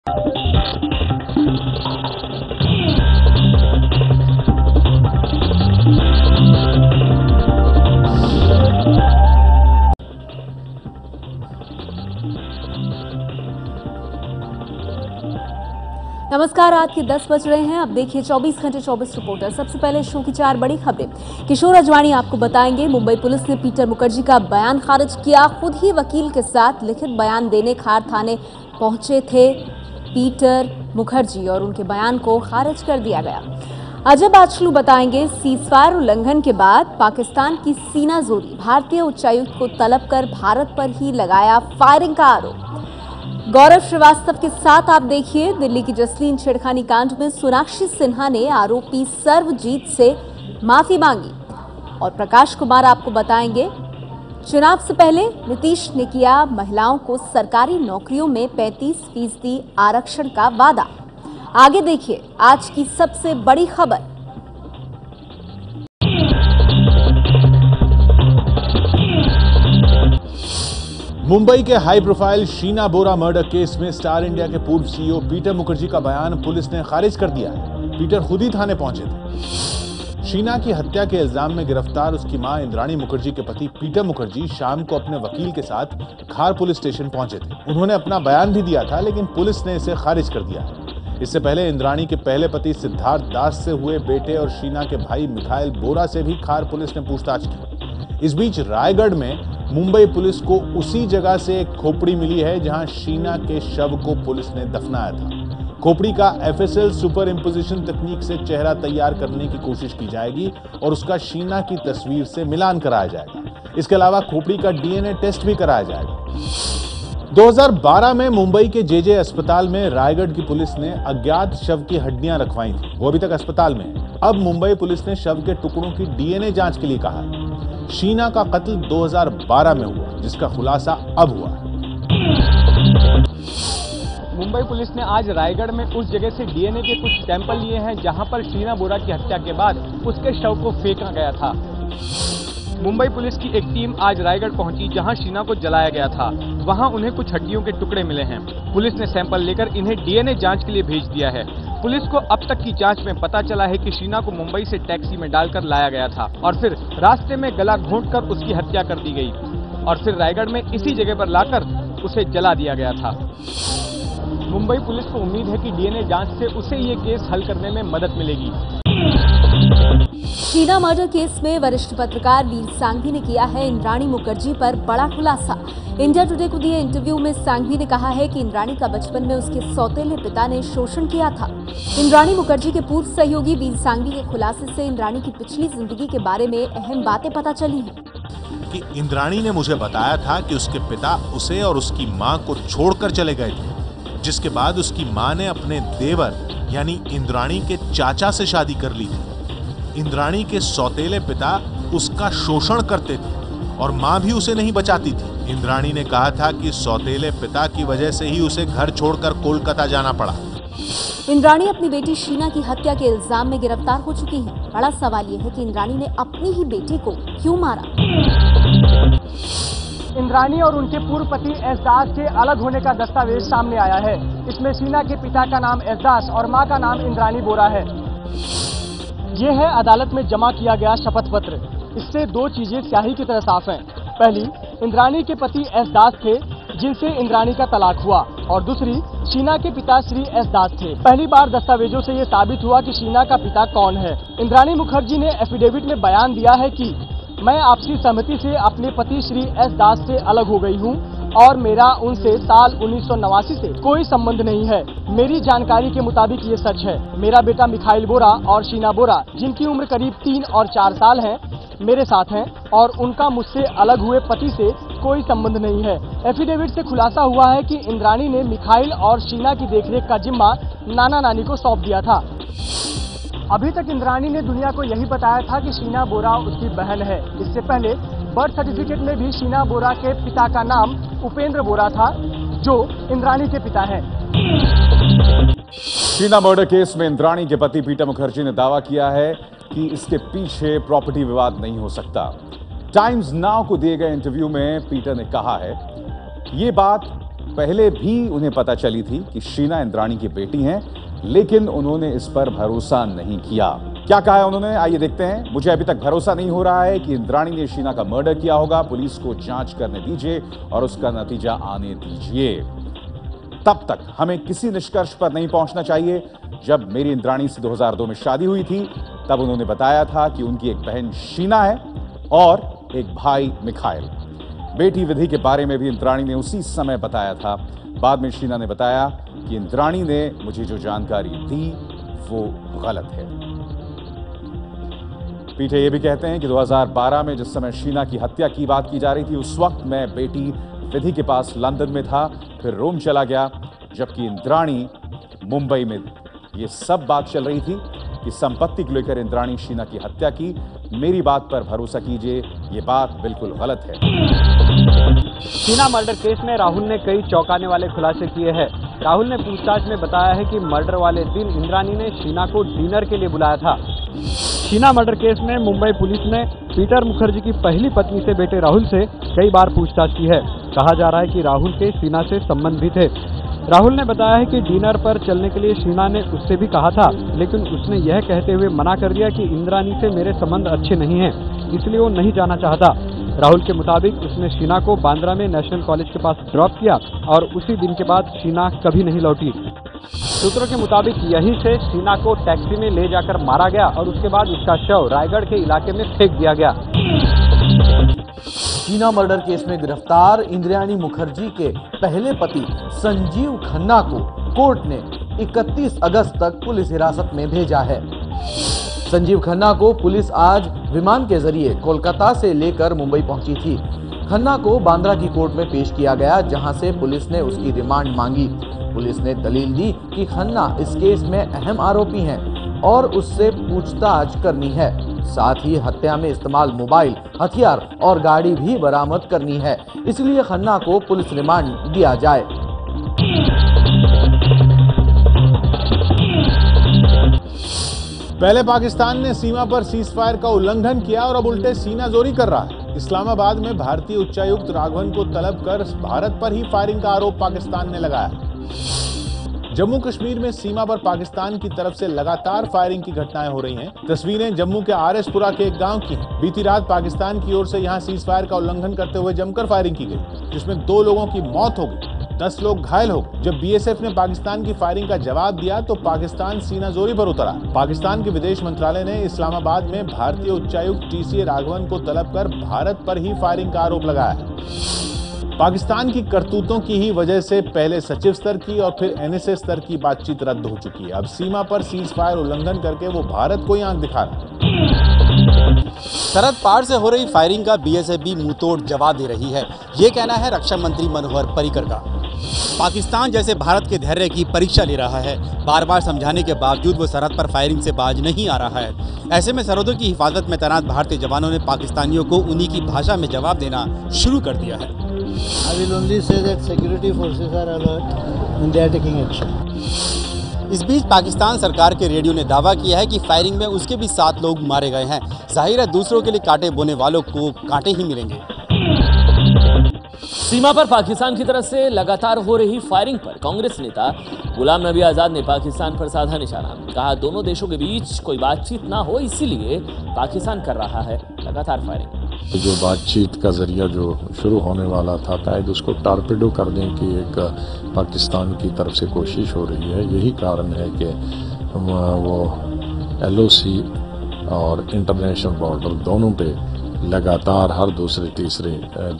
नमस्कार, रात के 10 बज रहे हैं। अब देखिए 24 घंटे 24 रिपोर्टर। सबसे पहले शो की 4 बड़ी खबरें। किशोर अजवाणी आपको बताएंगे। मुंबई पुलिस ने पीटर मुखर्जी का बयान खारिज किया। खुद ही वकील के साथ लिखित बयान देने खार थाने पहुंचे थे पीटर मुखर्जी और उनके बयान को खारिज कर दिया गया। अजय बाचलू बताएंगे। सीजफायर उल्लंघन के बाद पाकिस्तान की सीनाजोरी, भारतीय उच्चायुक्त को तलब कर भारत पर ही लगाया फायरिंग का आरोप। गौरव श्रीवास्तव के साथ आप देखिए। दिल्ली की जसलीन छेड़खानी कांड में सोनाक्षी सिन्हा ने आरोपी सर्वजीत से माफी मांगी। और प्रकाश कुमार आपको बताएंगे। चुनाव से पहले नीतीश ने किया महिलाओं को सरकारी नौकरियों में 35% आरक्षण का वादा। आगे देखिए आज की सबसे बड़ी खबर। मुंबई के हाई प्रोफाइल शीना बोरा मर्डर केस में स्टार इंडिया के पूर्व सीईओ पीटर मुखर्जी का बयान पुलिस ने खारिज कर दिया है। पीटर खुद ही थाने पहुंचे थे। शीना की हत्या के इल्जाम में गिरफ्तार उसकी मां इंद्राणी मुखर्जी के पति पीटर मुखर्जी शाम को अपने वकील के साथ खार पुलिस स्टेशन पहुंचे थे। उन्होंने अपना बयान भी दिया था, लेकिन पुलिस ने इसे खारिज कर दिया है। इससे पहले इंद्राणी के पहले पति सिद्धार्थ दास से हुए बेटे और शीना के भाई मिखाइल बोरा से भी खार पुलिस ने पूछताछ की। इस बीच रायगढ़ में मुंबई पुलिस को उसी जगह से एक खोपड़ी मिली है जहां शीना के शव को पुलिस ने दफनाया था। खोपड़ी का एफएसएल सुपर इम्पोजिशन तकनीक से चेहरा तैयार करने की कोशिश की जाएगी और उसका शीना की तस्वीर से मिलान कराया जाएगा। इसके अलावा खोपड़ी का डीएनए टेस्ट भी कराया जाएगा। 2012 में मुंबई के जेजे अस्पताल में रायगढ़ की पुलिस ने अज्ञात शव की हड्डियां रखवाई थी। वो अभी तक अस्पताल में है। अब मुंबई पुलिस ने शव के टुकड़ों की डीएनए जांच के लिए कहा है। शीना का कत्ल 2012 में हुआ, जिसका खुलासा अब हुआ। मुंबई पुलिस ने आज रायगढ़ में उस जगह से डीएनए के कुछ सैंपल लिए हैं जहां पर शीना बोरा की हत्या के बाद उसके शव को फेंका गया था। मुंबई पुलिस की एक टीम आज रायगढ़ पहुंची जहां शीना को जलाया गया था। वहां उन्हें कुछ हड्डियों के टुकड़े मिले हैं। पुलिस ने सैंपल लेकर इन्हें डीएनए जांच के लिए भेज दिया है। पुलिस को अब तक की जांच में पता चला है कि शीना को मुंबई से टैक्सी में डालकर लाया गया था और फिर रास्ते में गला घोंटकर उसकी हत्या कर दी गई और फिर रायगढ़ में इसी जगह पर लाकर उसे जला दिया गया था। मुंबई पुलिस को उम्मीद है कि डीएनए जांच से उसे ये केस हल करने में मदद मिलेगी। शीना मर्डर केस में वरिष्ठ पत्रकार वीर सांघवी ने किया है इंद्राणी मुखर्जी पर बड़ा खुलासा। इंडिया टुडे को दिए इंटरव्यू में सांघवी ने कहा है कि इंद्राणी का बचपन में उसके सौतेले पिता ने शोषण किया था। इंद्राणी मुखर्जी के पूर्व सहयोगी वीर सांघवी के खुलासे से इंद्राणी की पिछली जिंदगी के बारे में अहम बातें पता चली हैं। कि इंद्राणी ने मुझे बताया था कि उसके पिता उसे और उसकी मां को छोड़कर चले गए थे, जिसके बाद उसकी मां ने अपने देवर यानी इंद्राणी के चाचा से शादी कर ली थी। इंद्राणी के सौतेले पिता उसका शोषण करते थे और मां भी उसे नहीं बचाती थी। इंद्राणी ने कहा था कि सौतेले पिता की वजह से ही उसे घर छोड़कर कोलकाता जाना पड़ा। इंद्राणी अपनी बेटी शीना की हत्या के इल्जाम में गिरफ्तार हो चुकी हैं। बड़ा सवाल यह है कि इंद्राणी ने अपनी ही बेटी को क्यों मारा। इंद्राणी और उनके पूर्व पति एसदास के अलग होने का दस्तावेज सामने आया है। इसमें शीना के पिता का नाम एसदास और मां का नाम इंद्राणी बोरा है। ये है अदालत में जमा किया गया शपथ पत्र। इससे दो चीजें स्याही की तरह साफ हैं। पहली, इंद्राणी के पति एसदास थे जिनसे इंद्राणी का तलाक हुआ और दूसरी, शीना के पिता श्री एसदास थे। पहली बार दस्तावेजों से ये साबित हुआ कि शीना का पिता कौन है। इंद्राणी मुखर्जी ने एफिडेविट में बयान दिया है कि मैं आपसी सहमति से अपने पति श्री एस दास से अलग हो गई हूँ और मेरा उनसे साल 1989 से कोई संबंध नहीं है। मेरी जानकारी के मुताबिक ये सच है। मेरा बेटा मिखाइल बोरा और शीना बोरा, जिनकी उम्र करीब 3 और 4 साल है, मेरे साथ हैं और उनका मुझसे अलग हुए पति से कोई संबंध नहीं है। एफिडेविट से खुलासा हुआ है कि इंद्राणी ने मिखाइल और शीना की देखरेख का जिम्मा नाना नानी को सौंप दिया था। अभी तक इंद्राणी ने दुनिया को यही बताया था कि शीना बोरा उसकी बहन है। इससे पहले बर्थ सर्टिफिकेट में भी शीना बोरा के पिता का नाम उपेंद्र बोरा था, जो इंद्राणी के पिता हैं। शीना मर्डर केस में इंद्राणी के पति पीटर मुखर्जी ने दावा किया है कि इसके पीछे प्रॉपर्टी विवाद नहीं हो सकता। टाइम्स नाउ को दिए गए इंटरव्यू में पीटर ने कहा है, ये बात पहले भी उन्हें पता चली थी कि शीना इंद्राणी की बेटी हैं, लेकिन उन्होंने इस पर भरोसा नहीं किया। क्या कहा है उन्होंने, आइए देखते हैं। मुझे अभी तक भरोसा नहीं हो रहा है कि इंद्राणी ने शीना का मर्डर किया होगा। पुलिस को जांच करने दीजिए और उसका नतीजा आने दीजिए। तब तक हमें किसी निष्कर्ष पर नहीं पहुंचना चाहिए। जब मेरी इंद्राणी से 2002 में शादी हुई थी, तब उन्होंने बताया था कि उनकी एक बहन शीना है और एक भाई मिखाइल। बेटी विधि के बारे में भी इंद्राणी ने उसी समय बताया था। बाद में शीना ने बताया कि इंद्राणी ने मुझे जो जानकारी दी वो गलत है। पीटे ये भी कहते हैं कि 2012 में जिस समय शीना की हत्या की बात की जा रही थी, उस वक्त मैं बेटी विधि के पास लंदन में था, फिर रोम चला गया, जबकि इंद्राणी मुंबई में। ये सब बात चल रही थी कि संपत्ति को लेकर इंद्राणी शीना की हत्या की। मेरी बात पर भरोसा कीजिए, ये बात बिल्कुल गलत है। शीना मर्डर केस में राहुल ने कई चौंकाने वाले खुलासे किए हैं। राहुल ने पूछताछ में बताया है कि मर्डर वाले दिन इंद्राणी ने शीना को डिनर के लिए बुलाया था। शीना मर्डर केस में मुंबई पुलिस ने पीटर मुखर्जी की पहली पत्नी से बेटे राहुल से कई बार पूछताछ की है। कहा जा रहा है कि राहुल के शीना से संबंध भी थे। राहुल ने बताया है कि डिनर पर चलने के लिए शीना ने उससे भी कहा था, लेकिन उसने यह कहते हुए मना कर दिया कि इंद्राणी से मेरे संबंध अच्छे नहीं हैं, इसलिए वो नहीं जाना चाहता। राहुल के मुताबिक उसने शीना को बांद्रा में नेशनल कॉलेज के पास ड्रॉप किया और उसी दिन के बाद शीना कभी नहीं लौटी। सूत्रों के मुताबिक यहीं से शीना को टैक्सी में ले जाकर मारा गया और उसके बाद उसका शव रायगढ़ के इलाके में फेंक दिया गया। शीना मर्डर केस में गिरफ्तार इंद्राणी मुखर्जी के पहले पति संजीव खन्ना को कोर्ट ने 31 अगस्त तक पुलिस हिरासत में भेजा है। संजीव खन्ना को पुलिस आज विमान के जरिए कोलकाता से लेकर मुंबई पहुंची थी। खन्ना को बांद्रा की कोर्ट में पेश किया गया, जहां से पुलिस ने उसकी रिमांड मांगी। पुलिस ने दलील दी कि खन्ना इस केस में अहम आरोपी हैं और उससे पूछताछ करनी है। साथ ही हत्या में इस्तेमाल मोबाइल, हथियार और गाड़ी भी बरामद करनी है, इसलिए खन्ना को पुलिस रिमांड दिया जाए। पहले पाकिस्तान ने सीमा पर सीजफायर का उल्लंघन किया और अब उल्टे सीनाजोरी कर रहा है। इस्लामाबाद में भारतीय उच्चायुक्त राघवन को तलब कर भारत पर ही फायरिंग का आरोप पाकिस्तान ने लगाया। जम्मू कश्मीर में सीमा पर पाकिस्तान की तरफ से लगातार फायरिंग की घटनाएं हो रही हैं। तस्वीरें जम्मू के आरएसपुरा के एक गांव की हैं। बीती रात पाकिस्तान की ओर से यहां सीजफायर का उल्लंघन करते हुए जमकर फायरिंग की गई, जिसमें 2 लोगों की मौत हो गई, 10 लोग घायल हो गए। जब बीएसएफ ने पाकिस्तान की फायरिंग का जवाब दिया तो पाकिस्तान सीनाजोरी पर उतरा। पाकिस्तान के विदेश मंत्रालय ने इस्लामाबाद में भारतीय उच्चायुक्त टीसी राघवन को तलब कर भारत पर ही फायरिंग का आरोप लगाया है। पाकिस्तान की करतूतों की ही वजह से पहले सचिव स्तर की और फिर एनएसए स्तर की बातचीत रद्द हो चुकी है। अब सीमा पर सीजफायर उल्लंघन करके वो भारत को ही आंख दिखा रहा है। सरहद पार से हो रही फायरिंग का बीएसएफ भी मुंहतोड़ जवाब दे रही है, ये कहना है रक्षा मंत्री मनोहर पर्रिकर का। पाकिस्तान जैसे भारत के धैर्य की परीक्षा ले रहा है। बार बार समझाने के बावजूद वो सरहद पर फायरिंग से बाज नहीं आ रहा है। ऐसे में सरहदों की हिफाजत में तैनात भारतीय जवानों ने पाकिस्तानियों को उन्हीं की भाषा में जवाब देना शुरू कर दिया है। I will only say that security forces are alert and they are taking action. इस बीच पाकिस्तान सरकार के रेडियो ने दावा किया है कि फायरिंग में उसके भी 7 लोग मारे गए हैं। जाहिर है दूसरों के लिए कांटे बोने वालों को कांटे ही मिलेंगे। सीमा पर पाकिस्तान की तरफ से लगातार हो रही फायरिंग पर कांग्रेस नेता गुलाम नबी आजाद ने पाकिस्तान पर साधा निशाना। कहा दोनों देशों के बीच कोई बातचीत ना हो, इसीलिए पाकिस्तान कर रहा है लगातार फायरिंग। जो बातचीत का जरिया जो शुरू होने वाला था, शायद उसको टारपेडो करने की एक पाकिस्तान की तरफ से कोशिश हो रही है। यही कारण है कि वो LOC और इंटरनेशनल बॉर्डर दोनों पे लगातार हर दूसरे तीसरे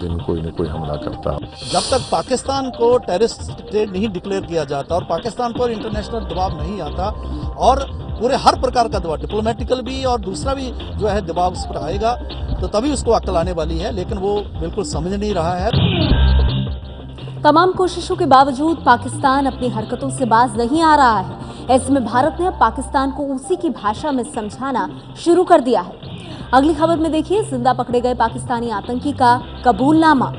दिन कोई न कोई हमला करता है। जब तक पाकिस्तान को टेररिस्ट स्टेट नहीं डिक्लेयर किया जाता और पाकिस्तान पर इंटरनेशनल दबाव नहीं आता और पूरे हर प्रकार का दबाव, डिप्लोमेटिकल भी और दूसरा भी जो है दबाव उस पर आएगा, तो तभी उसको अक्ल आने वाली है, लेकिन वो बिल्कुल समझ नहीं रहा है। तमाम कोशिशों के बावजूद पाकिस्तान अपनी हरकतों से बाज नहीं आ रहा है। ऐसे में भारत ने अब पाकिस्तान को उसी की भाषा में समझाना शुरू कर दिया है। अगली खबर में देखिए, जिंदा पकड़े गए पाकिस्तानी आतंकी का कबूलनामा।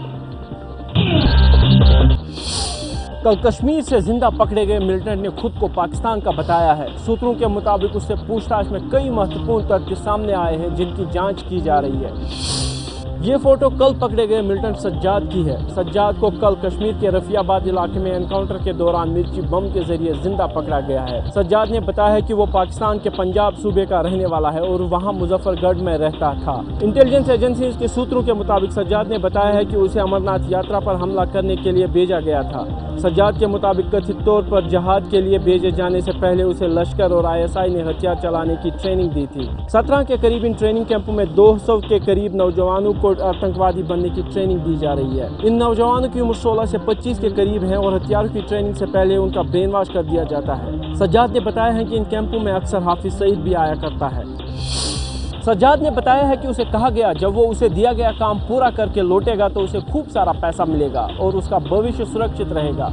कल कश्मीर से जिंदा पकड़े गए मिलिटेंट ने खुद को पाकिस्तान का बताया है। सूत्रों के मुताबिक उससे पूछताछ में कई महत्वपूर्ण तथ्य सामने आए हैं जिनकी जांच की जा रही है। ये फोटो कल पकड़े गए मिल्टन सज्जाद की है। सज्जाद को कल कश्मीर के रफियाबाद इलाके में एनकाउंटर के दौरान मिर्ची बम के जरिए जिंदा पकड़ा गया है। सज्जाद ने बताया कि वो पाकिस्तान के पंजाब सूबे का रहने वाला है और वहां मुजफ्फरगढ़ में रहता था। इंटेलिजेंस एजेंसी के सूत्रों के मुताबिक सज्जाद ने बताया है कि उसे अमरनाथ यात्रा पर हमला करने के लिए भेजा गया था। सज्जाद के मुताबिक कथित तौर पर जहाद के लिए भेजे जाने से पहले उसे लश्कर और ISI ने हथियार चलाने की ट्रेनिंग दी थी। 17 के करीब इन ट्रेनिंग कैंपों में 200 के करीब नौजवानों को आतंकवादी बनने की ट्रेनिंग दी जा रही है। इन नौजवानों की उम्र 16 से 25 के करीब है और हथियारों की ट्रेनिंग से पहले उनका ब्रेन वॉश कर दिया जाता है। सज्जाद ने बताया है कि इन कैंपों में अक्सर हाफिज सईद भी आया करता है। सज्जाद ने बताया है कि उसे कहा गया जब वो उसे दिया गया काम पूरा करके लौटेगा तो उसे खूब सारा पैसा मिलेगा और उसका भविष्य सुरक्षित रहेगा।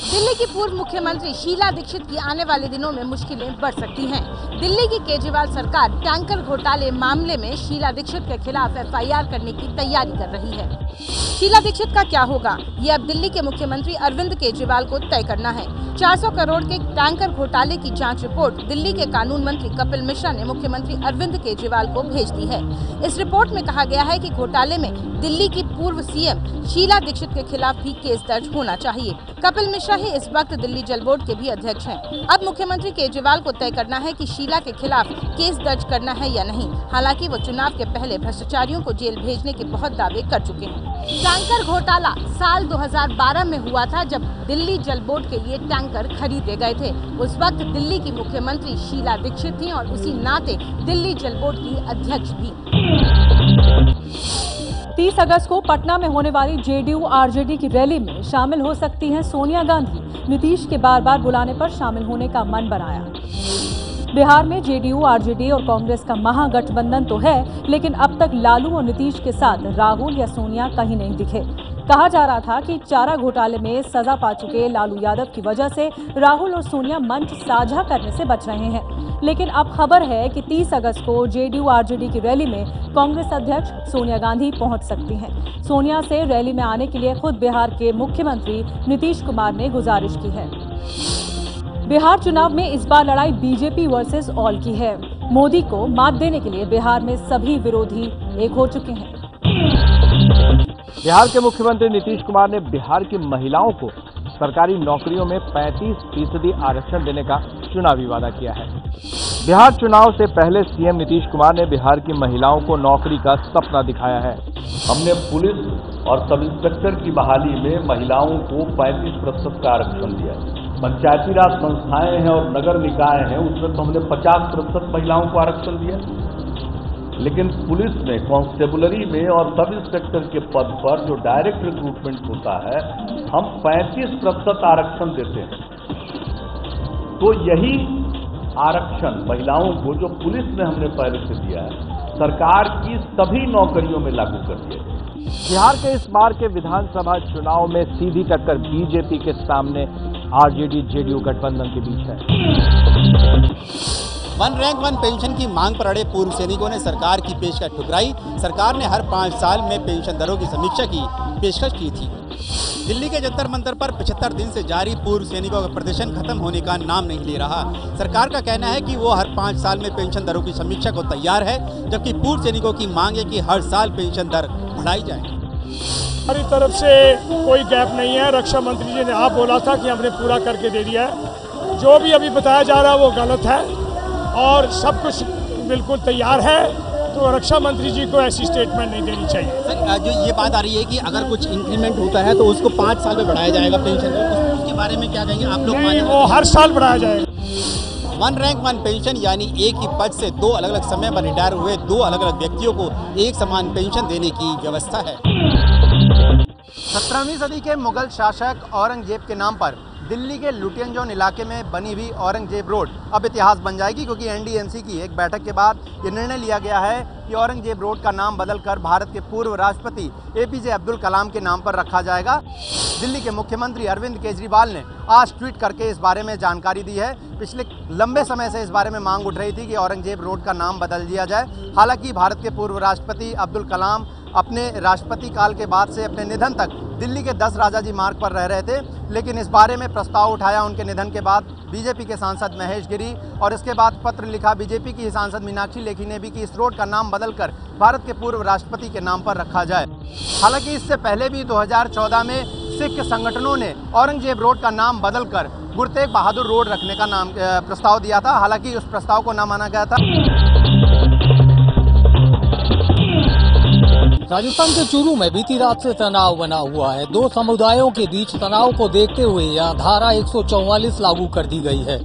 दिल्ली की पूर्व मुख्यमंत्री शीला दीक्षित की आने वाले दिनों में मुश्किलें बढ़ सकती हैं। दिल्ली की केजरीवाल सरकार टैंकर घोटाले मामले में शीला दीक्षित के खिलाफ FIR करने की तैयारी कर रही है। शीला दीक्षित का क्या होगा, ये अब दिल्ली के मुख्यमंत्री अरविंद केजरीवाल को तय करना है। 400 करोड़ के टैंकर घोटाले की जांच रिपोर्ट दिल्ली के कानून मंत्री कपिल मिश्रा ने मुख्यमंत्री अरविंद केजरीवाल को भेज दी है। इस रिपोर्ट में कहा गया है कि घोटाले में दिल्ली की पूर्व CM शीला दीक्षित के खिलाफ भी केस दर्ज होना चाहिए। कपिल मिश्रा ही इस वक्त दिल्ली जल बोर्ड के भी अध्यक्ष हैं। अब मुख्यमंत्री केजरीवाल को तय करना है कि शीला के खिलाफ केस दर्ज करना है या नहीं। हालांकि वो चुनाव के पहले भ्रष्टाचारियों को जेल भेजने के बहुत दावे कर चुके हैं। टैंकर घोटाला साल 2012 में हुआ था, जब दिल्ली जल बोर्ड के लिए टैंकर खरीदे गए थे। उस वक्त दिल्ली की मुख्यमंत्री शीला दीक्षित थी और उसी नाते दिल्ली जल बोर्ड की अध्यक्ष भी। 30 अगस्त को पटना में होने वाली JDU RJD की रैली में शामिल हो सकती हैं सोनिया गांधी। नीतीश के बार बार बुलाने पर शामिल होने का मन बनाया। बिहार में JDU RJD और कांग्रेस का महागठबंधन तो है, लेकिन अब तक लालू और नीतीश के साथ राहुल या सोनिया कहीं नहीं दिखे। कहा जा रहा था कि चारा घोटाले में सजा पा चुके लालू यादव की वजह से राहुल और सोनिया मंच साझा करने से बच रहे हैं। लेकिन अब खबर है कि 30 अगस्त को JDU RJD की रैली में कांग्रेस अध्यक्ष सोनिया गांधी पहुंच सकती हैं। सोनिया से रैली में आने के लिए खुद बिहार के मुख्यमंत्री नीतीश कुमार ने गुजारिश की है। बिहार चुनाव में इस बार लड़ाई BJP वर्सेस ऑल की है। मोदी को मात देने के लिए बिहार में सभी विरोधी एक हो चुके हैं। बिहार के मुख्यमंत्री नीतीश कुमार ने बिहार की महिलाओं को सरकारी नौकरियों में 35% आरक्षण देने का चुनावी वादा किया है। बिहार चुनाव से पहले CM नीतीश कुमार ने बिहार की महिलाओं को नौकरी का सपना दिखाया है। हमने पुलिस और सब इंस्पेक्टर की बहाली में महिलाओं को 35% का आरक्षण दिया। पंचायती राज संस्थाएं हैं और नगर निकाय हैं, उसमें तो हमने 50% महिलाओं को आरक्षण दिया। लेकिन पुलिस में, कांस्टेबलरी में और सब इंस्पेक्टर के पद पर जो डायरेक्ट रिक्रूटमेंट होता है, हम 35% आरक्षण देते हैं। तो यही आरक्षण महिलाओं को जो पुलिस में हमने पहले से दिया है, सरकार की सभी नौकरियों में लागू कर दिया है। बिहार के इस बार के विधानसभा चुनाव में सीधी टक्कर BJP के सामने RJD JDU गठबंधन के बीच है। वन रैंक वन पेंशन की मांग पर अड़े पूर्व सैनिकों ने सरकार की पेशकश ठुकराई। सरकार ने हर 5 साल में पेंशन दरों की समीक्षा की पेशकश की थी। दिल्ली के जंतर मंतर पर 75 दिन से जारी पूर्व सैनिकों का प्रदर्शन खत्म होने का नाम नहीं ले रहा। सरकार का कहना है कि वो हर 5 साल में पेंशन दरों की समीक्षा को तैयार है, जबकि पूर्व सैनिकों की मांग है कि हर साल पेंशन दर बढ़ाई जाए। हमारी तरफ से कोई गैप नहीं है। रक्षा मंत्री जी ने आप बोला था कि हमने पूरा करके दे दिया है। जो भी अभी बताया जा रहा है वो गलत है और सब कुछ बिल्कुल तैयार है, तो रक्षा मंत्री जी को ऐसी स्टेटमेंट नहीं देनी चाहिए। सर, जो ये बात आ रही है कि अगर कुछ इंक्रीमेंट होता है तो उसको 5 साल में बढ़ाया जाएगा पेंशन, उसके बारे में क्या कहेंगे आप लोग? नहीं, वो हर साल बढ़ाया जाएगा। वन रैंक वन पेंशन यानी एक ही पद से 2 अलग अलग समय पर रिटायर हुए 2 अलग अलग व्यक्तियों को एक समान पेंशन देने की व्यवस्था है। 17वीं सदी के मुगल शासक औरंगजेब के नाम पर दिल्ली के लुटियनजोन इलाके में बनी हुई औरंगजेब रोड अब इतिहास बन जाएगी, क्योंकि NDMC की एक बैठक के बाद ये निर्णय लिया गया है कि औरंगजेब रोड का नाम बदलकर भारत के पूर्व राष्ट्रपति APJ अब्दुल कलाम के नाम पर रखा जाएगा। दिल्ली के मुख्यमंत्री अरविंद केजरीवाल ने आज ट्वीट करके इस बारे में जानकारी दी है। पिछले लंबे समय से इस बारे में मांग उठ रही थी कि औरंगजेब रोड का नाम बदल दिया जाए। हालांकि भारत के पूर्व राष्ट्रपति अब्दुल कलाम अपने राष्ट्रपति काल के बाद से अपने निधन तक दिल्ली के 10 राजाजी मार्ग पर रह रहे थे, लेकिन इस बारे में प्रस्ताव उठाया उनके निधन के बाद बीजेपी के सांसद महेश गिरी, और इसके बाद पत्र लिखा बीजेपी की सांसद मीनाक्षी लेखी ने भी कि इस रोड का नाम बदलकर भारत के पूर्व राष्ट्रपति के नाम पर रखा जाए। हालांकि इससे पहले भी 2014 में सिख संगठनों ने औरंगजेब रोड का नाम बदलकर गुरु तेग बहादुर रोड रखने का नाम प्रस्ताव दिया था। हालांकि उस प्रस्ताव को न माना गया था। राजस्थान के चूरू में बीती रात से तनाव बना हुआ है। दो समुदायों के बीच तनाव को देखते हुए यहां धारा 144 लागू कर दी गई है।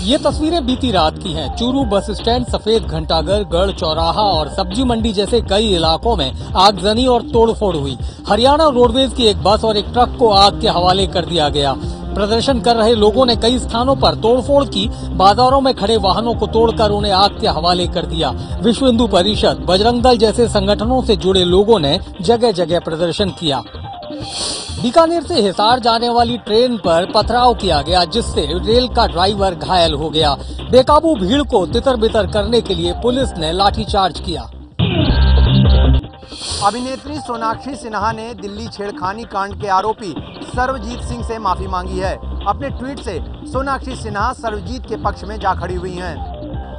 ये तस्वीरें बीती रात की हैं। चूरू बस स्टैंड, सफेद घंटाघर, गढ़ चौराहा और सब्जी मंडी जैसे कई इलाकों में आगजनी और तोड़फोड़ हुई। हरियाणा रोडवेज की एक बस और एक ट्रक को आग के हवाले कर दिया गया। प्रदर्शन कर रहे लोगों ने कई स्थानों पर तोड़फोड़ की। बाजारों में खड़े वाहनों को तोड़कर उन्हें आग के हवाले कर दिया। विश्व हिंदू परिषद, बजरंग दल जैसे संगठनों से जुड़े लोगों ने जगह जगह प्रदर्शन किया। बीकानेर से हिसार जाने वाली ट्रेन पर पथराव किया गया, जिससे रेल का ड्राइवर घायल हो गया। बेकाबू भीड़ को तितर-बितर करने के लिए पुलिस ने लाठीचार्ज किया। अभिनेत्री सोनाक्षी सिन्हा ने दिल्ली छेड़खानी कांड के आरोपी सर्वजीत सिंह से माफी मांगी है। अपने ट्वीट से सोनाक्षी सिन्हा सर्वजीत के पक्ष में जा खड़ी हुई हैं।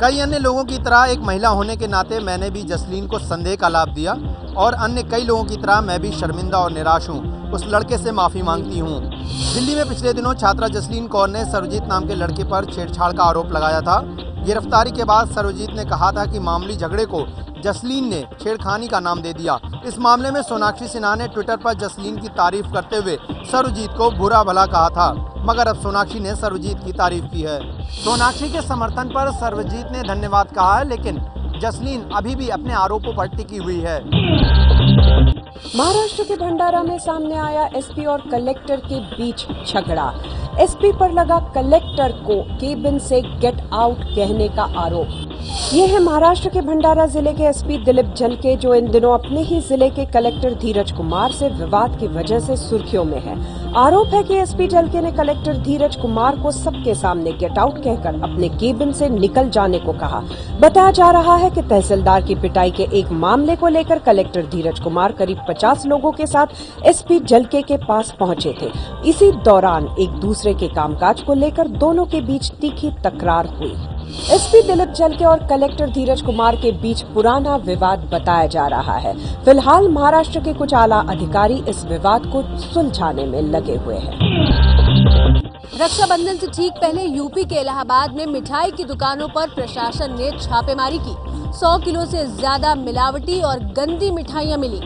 कई अन्य लोगों की तरह एक महिला होने के नाते मैंने भी जसलीन को संदेह का लाभ दिया, और अन्य कई लोगों की तरह मैं भी शर्मिंदा और निराश हूँ। उस लड़के से माफी मांगती हूँ। दिल्ली में पिछले दिनों छात्रा जसलीन कौर ने सर्वजीत नाम के लड़के पर छेड़छाड़ का आरोप लगाया था। गिरफ्तारी के बाद सर्वजीत ने कहा था कि मामूली झगड़े को जसलीन ने छेड़खानी का नाम दे दिया। इस मामले में सोनाक्षी सिन्हा ने ट्विटर पर जसलीन की तारीफ करते हुए सर्वजीत को बुरा भला कहा था, मगर अब सोनाक्षी ने सर्वजीत की तारीफ की है। सोनाक्षी के समर्थन पर सर्वजीत ने धन्यवाद कहा है, लेकिन जसलीन अभी भी अपने आरोपों पर टिकी हुई है। महाराष्ट्र के भंडारा में सामने आया एसपी और कलेक्टर के बीच झगड़ा। एसपी पर लगा कलेक्टर को केबिन से गेट आउट कहने का आरोप। ये है महाराष्ट्र के भंडारा जिले के एसपी दिलीप जलके, जो इन दिनों अपने ही जिले के कलेक्टर धीरज कुमार से विवाद की वजह से सुर्खियों में है। आरोप है कि एसपी जलके ने कलेक्टर धीरज कुमार को सबके सामने गेट आउट कहकर अपने केबिन से निकल जाने को कहा। बताया जा रहा है कि तहसीलदार की पिटाई के एक मामले को लेकर कलेक्टर धीरज कुमार करीब 50 लोगों के साथ एसपी जलके के पास पहुंचे थे। इसी दौरान एक दूसरे के कामकाज को लेकर दोनों के बीच तीखी तकरार हुई। एसपी दिलीप जलके और कलेक्टर धीरज कुमार के बीच पुराना विवाद बताया जा रहा है। फिलहाल महाराष्ट्र के कुछ आला अधिकारी इस विवाद को सुलझाने में लगे हुए हैं। रक्षाबंधन से ठीक पहले यूपी के इलाहाबाद में मिठाई की दुकानों पर प्रशासन ने छापेमारी की। 100 किलो से ज्यादा मिलावटी और गंदी मिठाइयां मिली।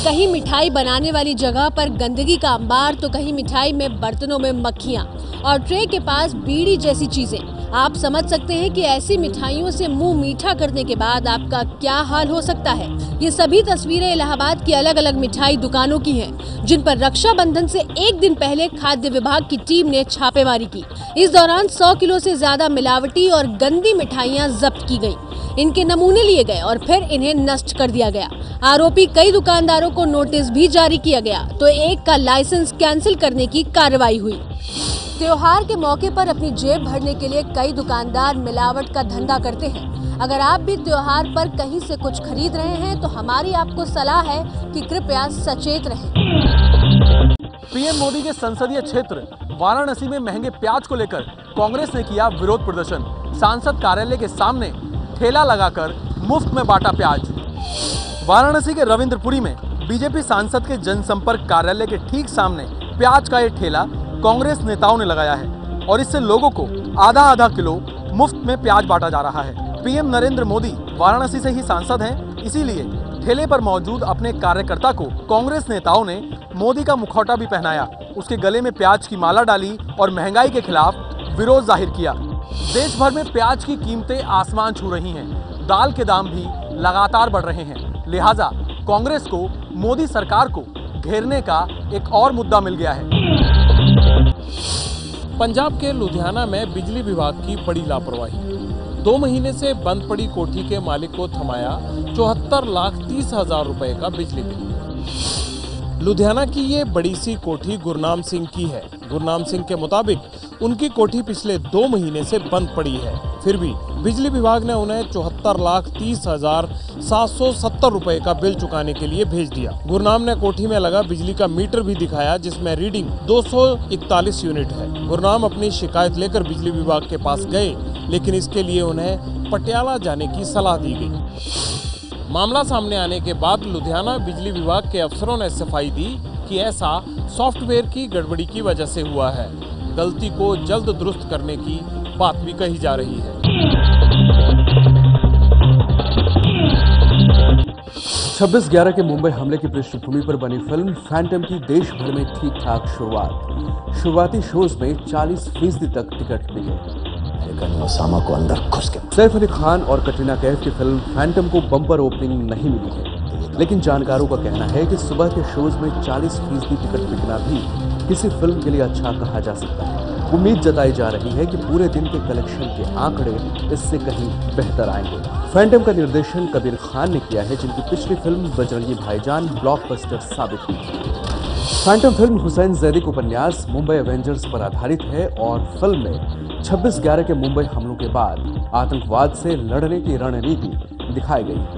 कहीं मिठाई बनाने वाली जगह पर गंदगी का अंबार, तो कहीं मिठाई में बर्तनों में मक्खियां और ट्रे के पास बीड़ी जैसी चीजें। आप समझ सकते हैं कि ऐसी मिठाइयों से मुंह मीठा करने के बाद आपका क्या हाल हो सकता है। ये सभी तस्वीरें इलाहाबाद की अलग अलग मिठाई दुकानों की हैं, जिन पर रक्षाबंधन से एक दिन पहले खाद्य विभाग की टीम ने छापेमारी की। इस दौरान 100 किलो से ज्यादा मिलावटी और गंदी मिठाइयां जब्त की गयी। इनके नमूने लिए गए और फिर इन्हें नष्ट कर दिया गया। आरोपी कई दुकानदारों को नोटिस भी जारी किया गया, तो एक का लाइसेंस कैंसिल करने की कार्रवाई हुई। त्योहार के मौके पर अपनी जेब भरने के लिए कई दुकानदार मिलावट का धंधा करते हैं। अगर आप भी त्योहार पर कहीं से कुछ खरीद रहे हैं तो हमारी आपको सलाह है कि कृपया सचेत रहें। पीएम मोदी के संसदीय क्षेत्र वाराणसी में महंगे प्याज को लेकर कांग्रेस ने किया विरोध प्रदर्शन। सांसद कार्यालय के सामने ठेला लगाकर मुफ्त में बांटा प्याज। वाराणसी के रविंद्रपुरी में बीजेपी सांसद के जनसंपर्क कार्यालय के ठीक सामने प्याज का ये ठेला कांग्रेस नेताओं ने लगाया है और इससे लोगों को आधा आधा किलो मुफ्त में प्याज बांटा जा रहा है। पीएम नरेंद्र मोदी वाराणसी से ही सांसद हैं, इसीलिए ठेले पर मौजूद अपने कार्यकर्ता को कांग्रेस नेताओं ने मोदी का मुखौटा भी पहनाया, उसके गले में प्याज की माला डाली और महंगाई के खिलाफ विरोध जाहिर किया। देश भर में प्याज की कीमतें आसमान छू रही हैं, दाल के दाम भी लगातार बढ़ रहे हैं, लिहाजा कांग्रेस को मोदी सरकार को घेरने का एक और मुद्दा मिल गया है। पंजाब के लुधियाना में बिजली विभाग की बड़ी लापरवाही। 2 महीने से बंद पड़ी कोठी के मालिक को थमाया 74,30,000 रुपए का बिजली बिल। लुधियाना की ये बड़ी सी कोठी गुरनाम सिंह की है। गुरनाम सिंह के मुताबिक उनकी कोठी पिछले 2 महीने से बंद पड़ी है, फिर भी बिजली विभाग ने उन्हें 72,30,770 रुपए का बिल चुकाने के लिए भेज दिया। गुरनाम ने कोठी में लगा बिजली का मीटर भी दिखाया, जिसमें रीडिंग 241 यूनिट है। गुरनाम अपनी शिकायत लेकर बिजली विभाग के पास गए, लेकिन इसके लिए उन्हें पटियाला जाने की सलाह दी गई। मामला सामने आने के बाद लुधियाना बिजली विभाग के अफसरों ने सफाई दी कि ऐसा सॉफ्टवेयर की गड़बड़ी की वजह से हुआ है। गलती को जल्द दुरुस्त करने की बात भी कही जा रही है। 26/11 के मुंबई हमले की पृष्ठभूमि पर बनी फिल्म फैंटम की देश भर में ठीक-ठाक शुरुआती शोज में 40% तक टिकट बिके, लेकिन ओसामा को अंदर घुस के सैफ अली खान और कटरीना कैफ की फिल्म फैंटम को बम्पर ओपनिंग नहीं मिली है। लेकिन जानकारों का कहना है कि सुबह के शोज में 40% टिकट बिकना भी किसी फिल्म के लिए अच्छा कहा जा सकता है। उम्मीद जताई जा रही है कि पूरे दिन के कलेक्शन के आंकड़े इससे कहीं बेहतर आएंगे। फैंटम का निर्देशन कबीर खान ने किया है, जिनकी पिछली फिल्म बजरंगी भाईजान ब्लॉकबस्टर साबित हुई थी। फैंटम फिल्म हुसैन जैदी के उपन्यास मुंबई एवेंजर्स पर आधारित है और फिल्म में 26/11 के मुंबई हमलों के बाद आतंकवाद से लड़ने की रणनीति दिखाई गई है।